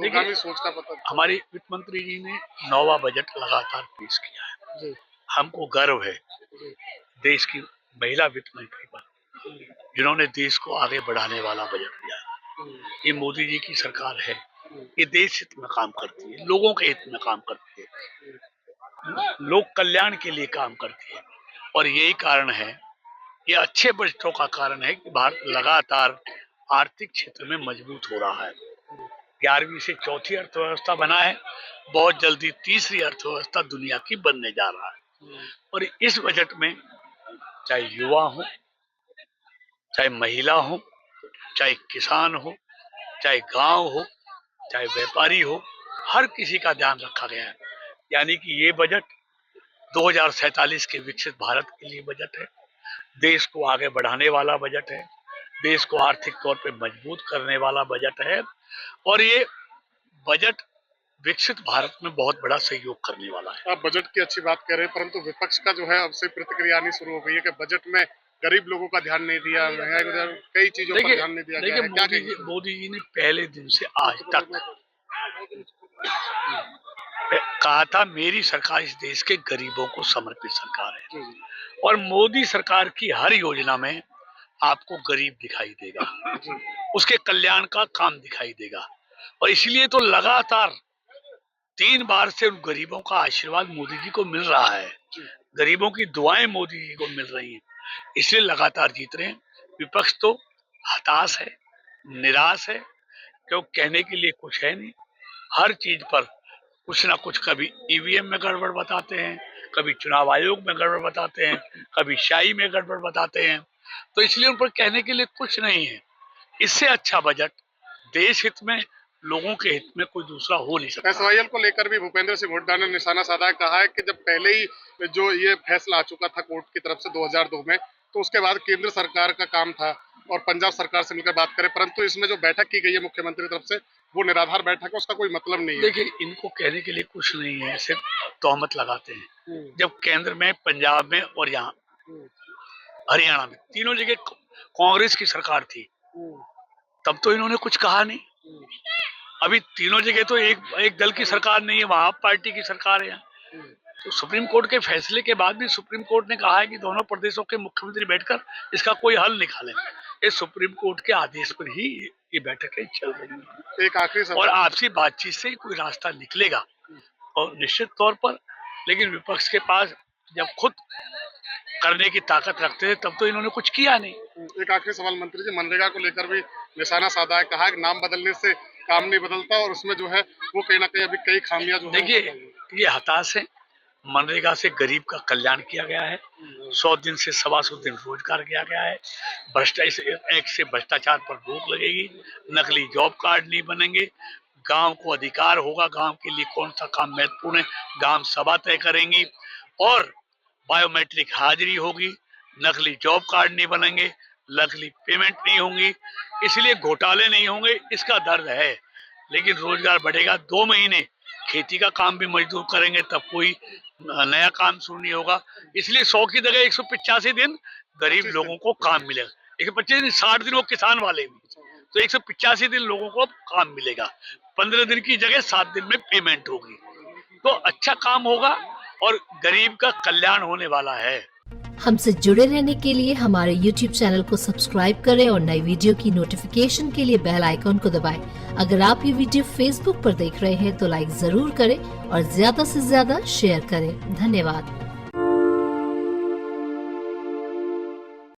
देखिए, सोच का पता हमारे वित्त मंत्री जी ने 9वां बजट लगातार पेश किया है जी। हमको गर्व है देश की महिला वित्त मंत्री पर, जिन्होंने देश को आगे बढ़ाने वाला बजट दिया है। ये मोदी जी की सरकार है, ये देश हित में काम करती है, लोगों के हित में काम करती है, लोक कल्याण के लिए काम करती है। और यही कारण है, ये अच्छे बजटों का कारण है कि भारत लगातार आर्थिक क्षेत्र में मजबूत हो रहा है। 11वीं से चौथी अर्थव्यवस्था बना है, बहुत जल्दी तीसरी अर्थव्यवस्था दुनिया की बनने जा रहा है। और इस बजट में चाहे युवा हो, चाहे महिला हो, चाहे किसान हो, चाहे गांव हो, चाहे व्यापारी हो, हर किसी का ध्यान रखा गया है। यानी कि ये बजट 2047 के विकसित भारत के लिए बजट है, देश को आगे बढ़ाने वाला बजट है, देश को आर्थिक तौर पे मजबूत करने वाला बजट है। और ये बजट विकसित भारत में बहुत बड़ा सहयोग करने वाला है। आप बजट की अच्छी बात कह रहे हैं, परंतु विपक्ष का जो है अब से प्रतिक्रिया आनी शुरू हो गई है कि बजट में गरीब लोगों का ध्यान नहीं दिया, कई चीजों पर ध्यान नहीं दिया गया है। मोदी जी ने पहले दिन से आज तक कहा था, मेरी सरकार इस देश के गरीबों को समर्पित सरकार है। और मोदी सरकार की हर योजना में आपको गरीब दिखाई देगा, उसके कल्याण का काम दिखाई देगा। और इसलिए तो लगातार 3 बार से उन गरीबों का आशीर्वाद मोदी जी को मिल रहा है, गरीबों की दुआएं मोदी जी को मिल रही हैं, इसलिए लगातार जीत रहे हैं। विपक्ष तो हताश है, निराश है, क्योंकि कहने के लिए कुछ है नहीं। हर चीज पर कुछ ना कुछ, कभी ईवीएम में गड़बड़ बताते हैं, कभी चुनाव आयोग में गड़बड़ बताते हैं, कभी शाही में गड़बड़ बताते हैं, तो इसलिए उन पर कहने के लिए कुछ नहीं है। इससे अच्छा बजट देश हित में, लोगों के हित में कोई दूसरा हो नहीं सकता। एसवाईएल को लेकर भी भूपेंद्र सिंह हुड्डा ने निशाना साधा है, कहा है कि जब पहले ही जो ये फैसला आ चुका था कोर्ट की तरफ से 2002 में, तो उसके बाद केंद्र सरकार का काम था और पंजाब सरकार से मिलकर बात करें, परंतु इसमें जो बैठक की गई है मुख्यमंत्री की तरफ से, वो निराधार बैठक है, उसका कोई मतलब नहीं है। देखिए, इनको कहने के लिए कुछ नहीं है, सिर्फ तोहमत लगाते हैं। जब केंद्र में, पंजाब में और यहाँ हरियाणा में तीनों जगह कांग्रेस की सरकार थी, तब तो इन्होंने कुछ कहा नहीं। अभी तीनों जगह तो एक दल की सरकार नहीं है, वहां पार्टी की सरकार है। तो सुप्रीम कोर्ट के फैसले के बाद भी सुप्रीम कोर्ट ने कहा है कि दोनों प्रदेशों के मुख्यमंत्री बैठकर इसका कोई हल निकालें। इस सुप्रीम कोर्ट के आदेश पर ही ये बैठकें चल रही हैं। एक आखिरी सवाल, और आपसी बातचीत से ही कोई रास्ता निकलेगा, और निश्चित तौर पर। लेकिन विपक्ष के पास जब खुद करने की ताकत रखते थे, तब तो इन्होंने कुछ किया नहीं। एक आखिरी सवाल मंत्री जी, मनरेगा को लेकर भी निशाना साधा है, कहा कि नाम बदलने से काम नहीं बदलता और उसमें जो है वो कहीं ना कहीं अभी कई खामियां जो है। देखिए, ये हताश है। मनरेगा से गरीब का कल्याण किया गया है, 100 दिन से 125 दिन रोजगार किया गया है। भ्रष्टाचार पर रोक लगेगी, नकली जॉब कार्ड नहीं बनेंगे, गांव को अधिकार होगा, गांव के लिए कौन सा काम महत्वपूर्ण है, ग्राम सभा तय करेंगी, और बायोमेट्रिक हाजिरी होगी, नकली जॉब कार्ड नहीं बनेंगे, नकली पेमेंट नहीं होंगी, इसलिए घोटाले नहीं होंगे, इसका दर्द है। लेकिन रोजगार बढ़ेगा। 2 महीने खेती का काम भी मजदूर करेंगे, तब कोई नया काम शुरू नहीं होगा। इसलिए 100 की जगह 185 दिन गरीब लोगों को काम मिलेगा। 125 दिन, 60 दिन वो किसान वाले भी, तो 185 दिन लोगों को काम मिलेगा। 15 दिन की जगह 7 दिन में पेमेंट होगी, तो अच्छा काम होगा और गरीब का कल्याण होने वाला है। हमसे जुड़े रहने के लिए हमारे YouTube चैनल को सब्सक्राइब करें और नई वीडियो की नोटिफिकेशन के लिए बेल आइकॉन को दबाएं। अगर आप ये वीडियो Facebook पर देख रहे हैं तो लाइक जरूर करें और ज्यादा से ज्यादा शेयर करें। धन्यवाद।